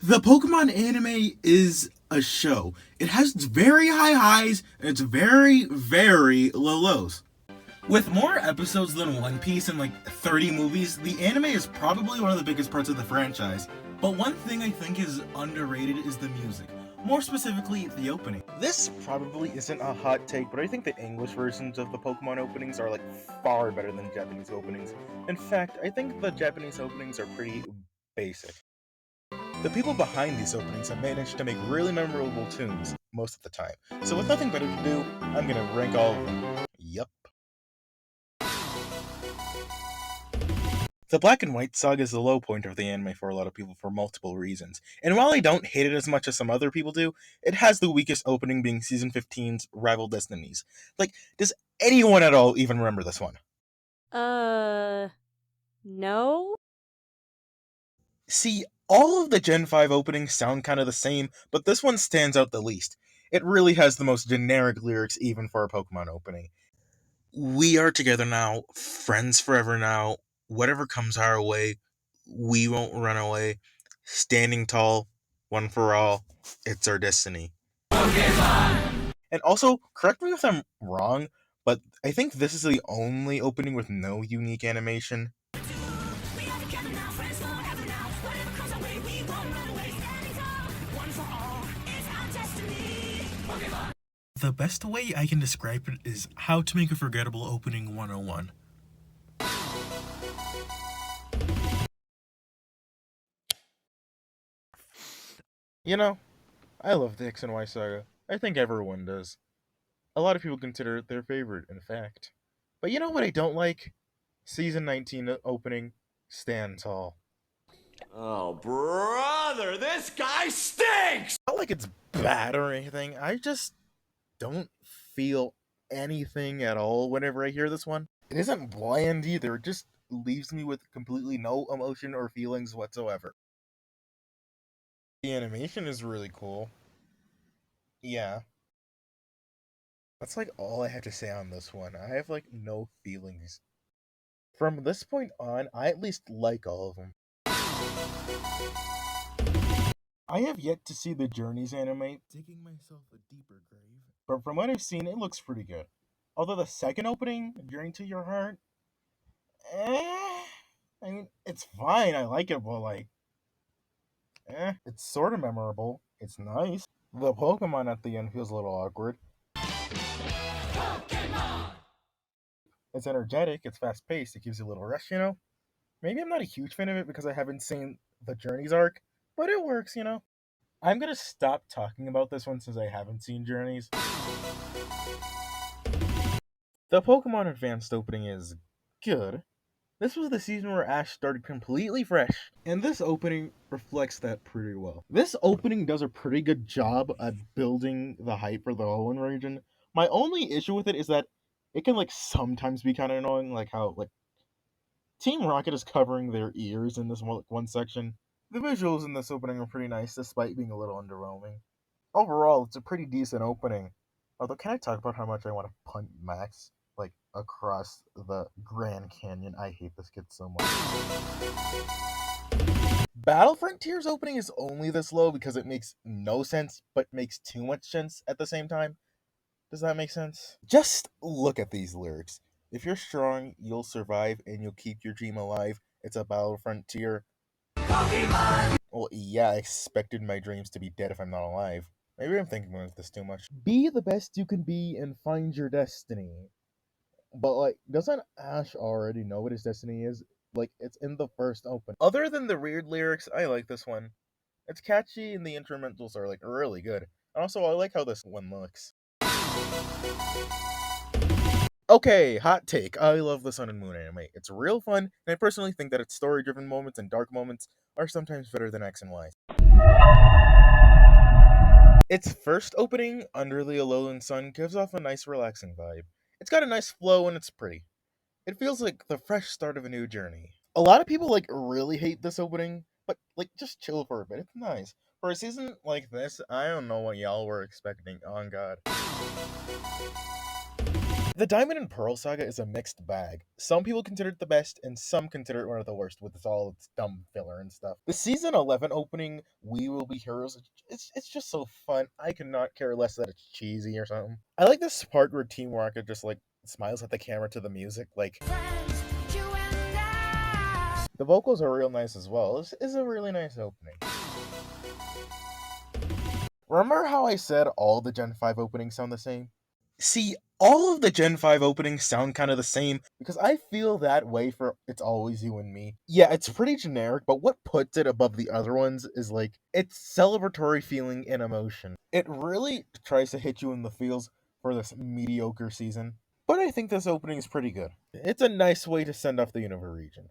The Pokemon anime is a show. It has very high highs and it's very, very low lows. With more episodes than One Piece and like 30 movies, the anime is probably one of the biggest parts of the franchise. But one thing I think is underrated is the music. More specifically, the opening. This probably isn't a hot take, but I think the English versions of the Pokemon openings are like far better than Japanese openings. In fact, I think the Japanese openings are pretty basic. The people behind these openings have managed to make really memorable tunes most of the time. So with nothing better to do, I'm gonna rank all of them. Yup. The Black and White saga is the low point of the anime for a lot of people for multiple reasons. And while I don't hate it as much as some other people do, it has the weakest opening being Season 15's Rival Destinies. Like, does anyone at all even remember this one? No? See, all of the Gen 5 openings sound kind of the same, but this one stands out the least. It really has the most generic lyrics even for a Pokemon opening. We are together now, friends forever now, whatever comes our way, we won't run away. Standing tall, one for all, it's our destiny. And also, correct me if I'm wrong, but I think this is the only opening with no unique animation. The best way I can describe it is how to make a forgettable opening 101. You know, I love the X and Y saga. I think everyone does. A lot of people consider it their favorite, in fact. But you know what I don't like? Season 19 opening, Stand Tall. Oh, brother, this guy stinks! Not like it's bad or anything, I just don't feel anything at all whenever I hear this one. It isn't bland either, it just leaves me with completely no emotion or feelings whatsoever. The animation is really cool. Yeah. That's like all I have to say on this one. I have like no feelings. From this point on, I at least like all of them. I have yet to see the Journeys anime, digging myself a deeper grave. But from what I've seen, it looks pretty good. Although the second opening, Journey to Your Heart, I mean, it's fine. I like it, but like, it's sort of memorable. It's nice. The Pokemon at the end feels a little awkward. It's energetic, it's fast paced, it gives you a little rush, you know? Maybe I'm not a huge fan of it because I haven't seen the Journeys arc, but it works, you know? I'm gonna stop talking about this one since I haven't seen Journeys. The Pokemon Advanced opening is good. This was the season where Ash started completely fresh, and this opening reflects that pretty well. This opening does a pretty good job at building the hype for the Alolan region. My only issue with it is that it can like sometimes be kind of annoying, like how like Team Rocket is covering their ears in this one section. The visuals in this opening are pretty nice, despite being a little underwhelming. Overall, it's a pretty decent opening. Although, can I talk about how much I want to punt Max, like, across the Grand Canyon? I hate this kid so much. Battle Frontier's opening is only this low because it makes no sense, but makes too much sense at the same time. Does that make sense? Just look at these lyrics. If you're strong, you'll survive and you'll keep your dream alive. It's a battle frontier. Well, yeah, I expected my dreams to be dead if I'm not alive. Maybe I'm thinking about this too much. Be the best you can be and find your destiny. But, like, doesn't Ash already know what his destiny is? Like, it's in the first open. Other than the weird lyrics, I like this one. It's catchy and the instrumentals are, like, really good. And also, I like how this one looks. Okay, hot take. I love the Sun and Moon anime. It's real fun, and I personally think that its story-driven moments and dark moments are sometimes better than X and Y. Its first opening, Under the Alolan Sun, gives off a nice relaxing vibe. It's got a nice flow and it's pretty. It feels like the fresh start of a new journey. A lot of people like really hate this opening, but like just chill for a bit. It's nice. For a season like this, I don't know what y'all were expecting. Oh god. The Diamond and Pearl saga is a mixed bag. Some people consider it the best, and some consider it one of the worst with all its dumb filler and stuff. The season 11 opening, We Will Be Heroes, it's just so fun. I could not care less that it's cheesy or something. I like this part where Team Rocket just like smiles at the camera to the music, like. The vocals are real nice as well. This is a really nice opening. Remember how I said all the Gen 5 openings sound the same? See, all of the Gen 5 openings sound kind of the same because I feel that way for It's Always You and Me. Yeah, it's pretty generic, but what puts it above the other ones is like its celebratory feeling and emotion. It really tries to hit you in the feels for this mediocre season, but I think this opening is pretty good. It's a nice way to send off the Unova region.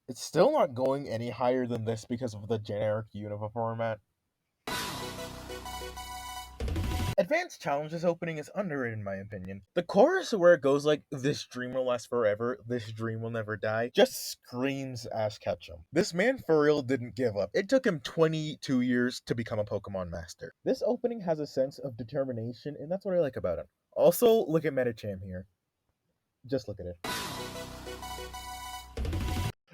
It's still not going any higher than this because of the generic Unova format. Advanced Challenges opening is underrated in my opinion. The chorus where it goes like, "This dream will last forever, this dream will never die," just screams Ash Ketchum. This man for real didn't give up. It took him 22 years to become a Pokemon master. This opening has a sense of determination, and that's what I like about it. Also, look at Medicham here. Just look at it.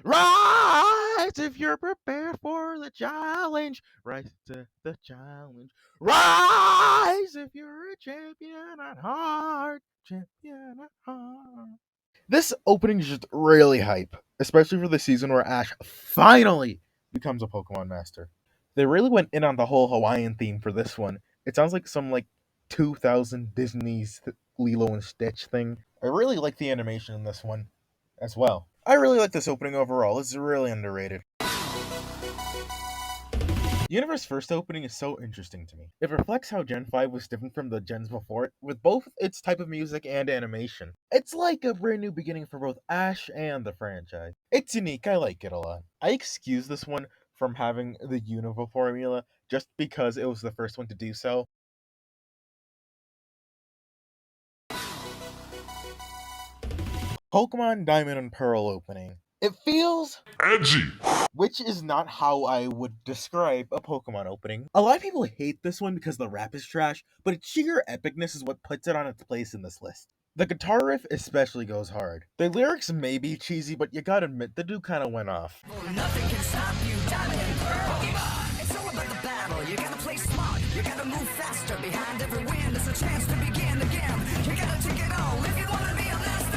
Rise if you're prepared for the challenge. Rise to the challenge. Rise if you're a champion at heart. Champion at heart. This opening is just really hype, especially for the season where Ash finally becomes a Pokemon master. They really went in on the whole Hawaiian theme for this one. It sounds like some 2000 Disney's Lilo and Stitch thing. I really like the animation in this one as well. I really like this opening overall. It's really underrated. Universe first opening is so interesting to me. It reflects how Gen 5 was different from the gens before it, with both its type of music and animation. It's like a brand new beginning for both Ash and the franchise. It's unique, I like it a lot. I excuse this one from having the Unova formula just because it was the first one to do so. Pokemon Diamond and Pearl opening. It feels Edgy. which is not how I would describe a Pokemon opening. A lot of people hate this one because the rap is trash, but its sheer epicness is what puts it on its place in this list. The guitar riff especially goes hard. The lyrics may be cheesy, but you gotta admit, the dude kinda went off. Nothing can stop you, Diamond and Pearl. Pokemon. It's all about the battle. You gotta play smart. You gotta move faster. Behind every win, there's a chance to begin again. You gotta take it all if you wanna be a master.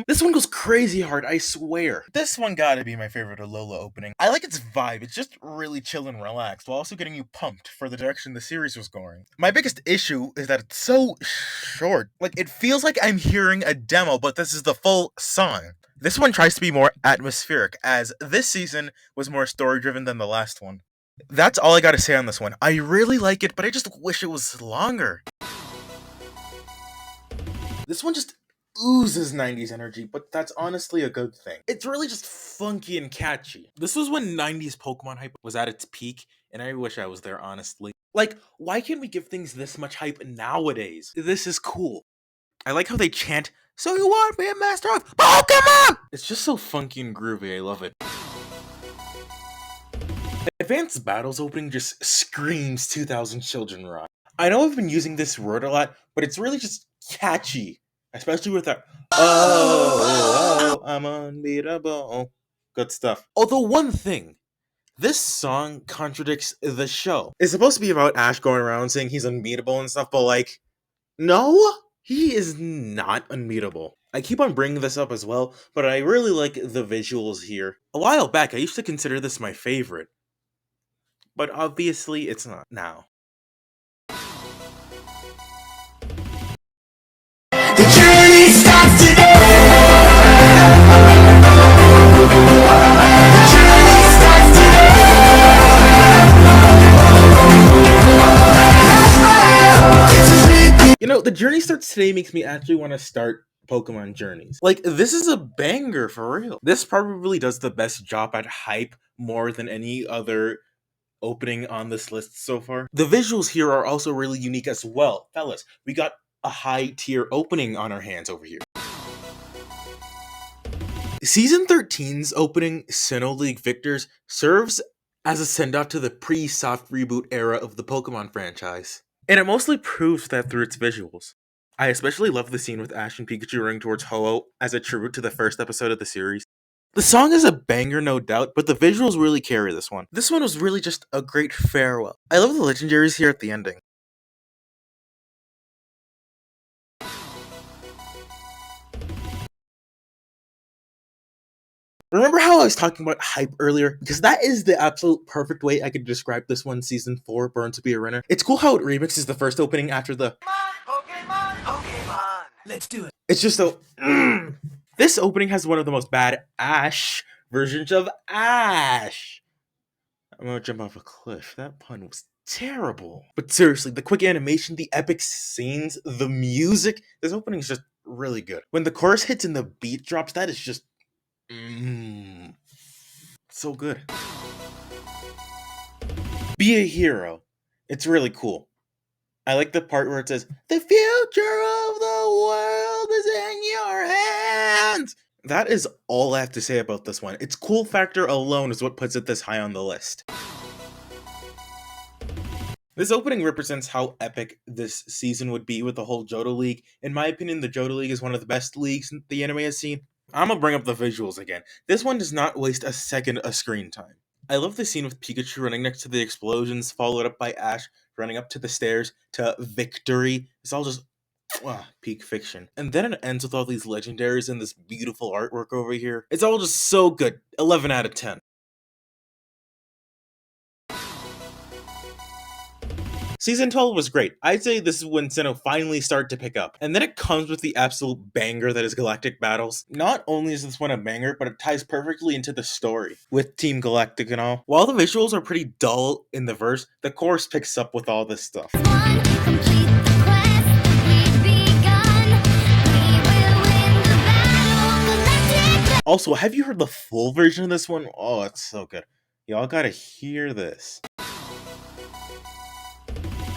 This one goes crazy hard, I swear. This one gotta be my favorite Alola opening. I like its vibe, it's just really chill and relaxed, while also getting you pumped for the direction the series was going. My biggest issue is that it's so short. It feels like I'm hearing a demo, but this is the full song. This one tries to be more atmospheric, as this season was more story-driven than the last one. That's all I gotta say on this one. I really like it, but I just wish it was longer. This one just oozes 90s energy, but that's honestly a good thing. It's really just funky and catchy. This was when 90s Pokemon hype was at its peak, and I wish I was there, honestly. Why can't we give things this much hype nowadays? This is cool. I like how they chant, "So you want to be a master of Pokemon?" It's just so funky and groovy, I love it. Advanced Battles opening just screams 2000 Children Rock. I know I've been using this word a lot, but it's really just catchy. Especially with that, oh, I'm unbeatable. Good stuff. Although one thing, this song contradicts the show. It's supposed to be about Ash going around saying he's unbeatable and stuff, but no, he is not unbeatable. I keep on bringing this up as well, but I really like the visuals here. A while back, I used to consider this my favorite. But obviously, it's not now. The journey starts today. The journey starts today. You know, the journey starts today makes me actually want to start Pokemon Journeys. This is a banger for real. This probably does the best job at hype more than any other opening on this list so far. The visuals here are also really unique as well. Fellas, we got a high tier opening on our hands over here. Season 13's opening, Sinnoh League Victors, serves as a send-off to the pre-soft reboot era of the Pokemon franchise. And it mostly proves that through its visuals. I especially love the scene with Ash and Pikachu running towards Ho-Oh as a tribute to the first episode of the series. The song is a banger, no doubt, but the visuals really carry this one. This one was really just a great farewell. I love the legendaries here at the ending. Remember how I was talking about hype earlier? Because that is the absolute perfect way I could describe this one, Season 4, Born to be a Winner. It's cool how it remixes the first opening after the Pokemon, let's do it. It's just so... This opening has one of the most bad Ash versions of Ash. I'm gonna jump off a cliff. That pun was terrible. But seriously, the quick animation, the epic scenes, the music, this opening is just really good. When the chorus hits and the beat drops, that is just... so good. Be a hero. It's really cool. I like the part where it says, "The future of the world is in your hands." That is all I have to say about this one. Its cool factor alone is what puts it this high on the list. This opening represents how epic this season would be with the whole Johto League. In my opinion, the Johto League is one of the best leagues the anime has seen. I'm gonna bring up the visuals again. This one does not waste a second of screen time. I love the scene with Pikachu running next to the explosions, followed up by Ash running up to the stairs to victory. It's all just peak fiction. And then it ends with all these legendaries and this beautiful artwork over here. It's all just so good. 11 out of 10. Season 12 was great. I'd say this is when Sinnoh finally started to pick up. And then it comes with the absolute banger that is Galactic Battles. Not only is this one a banger, but it ties perfectly into the story, with Team Galactic and all. While the visuals are pretty dull in the verse, the chorus picks up with all this stuff. Also, have you heard the full version of this one? Oh, it's so good. Y'all gotta hear this.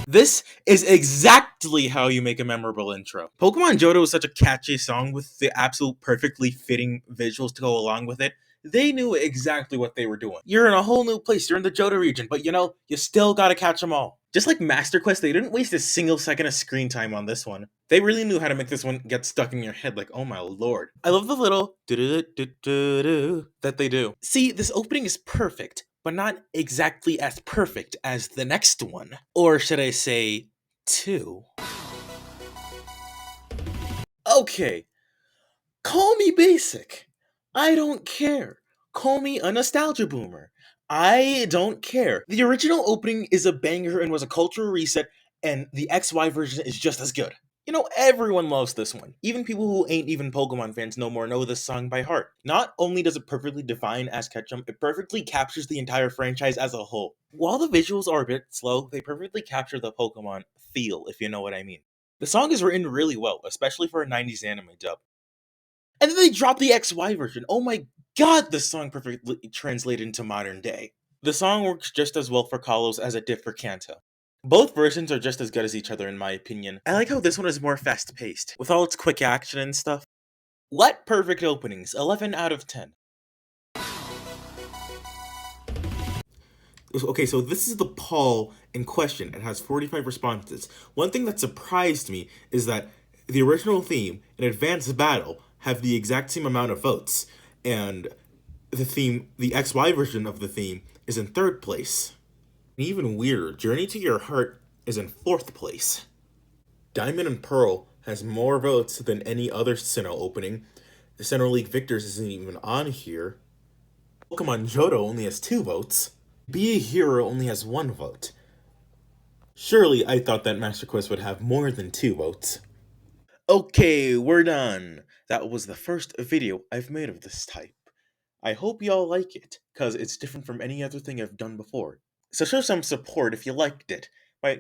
This is exactly how you make a memorable intro. Pokemon Johto is such a catchy song with the absolute perfectly fitting visuals to go along with it. They knew exactly what they were doing. You're in a whole new place, you're in the Johto region, but you know, you still gotta catch them all. Just like Master Quest, they didn't waste a single second of screen time on this one. They really knew how to make this one get stuck in your head like, oh my lord. I love the little do-do-do-do-do that they do. See, this opening is perfect, but not exactly as perfect as the next one. Or should I say, 2. Okay, call me basic. I don't care. Call me a nostalgia boomer. I don't care. The original opening is a banger and was a cultural reset, and the XY version is just as good. You know, everyone loves this one. Even people who ain't even Pokemon fans no more know this song by heart. Not only does it perfectly define Ash Ketchum, it perfectly captures the entire franchise as a whole. While the visuals are a bit slow, they perfectly capture the Pokemon feel, if you know what I mean. The song is written really well, especially for a 90s anime dub. And then they dropped the XY version. Oh my god, this song perfectly translated into modern day. The song works just as well for Kalos as it did for Kanto. Both versions are just as good as each other in my opinion. I like how this one is more fast-paced, with all its quick action and stuff. What perfect openings, 11 out of 10. Okay, so this is the poll in question. It has 45 responses. One thing that surprised me is that the original theme and Advanced Battle have the exact same amount of votes, and the XY version of the theme is in 3rd place. And even weirder, Journey to Your Heart is in 4th place. Diamond and Pearl has more votes than any other Sinnoh opening. The Sinnoh League Victors isn't even on here. Pokemon Johto only has 2 votes. Be a Hero only has 1 vote. Surely I thought that Master Quest would have more than 2 votes. Okay, we're done. That was the first video I've made of this type. I hope y'all like it, cause it's different from any other thing I've done before. So show some support if you liked it, by,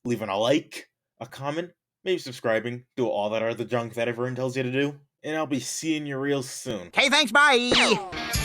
leaving a like, a comment, maybe subscribing, do all that other junk that everyone tells you to do, and I'll be seeing you real soon. Okay, thanks, bye!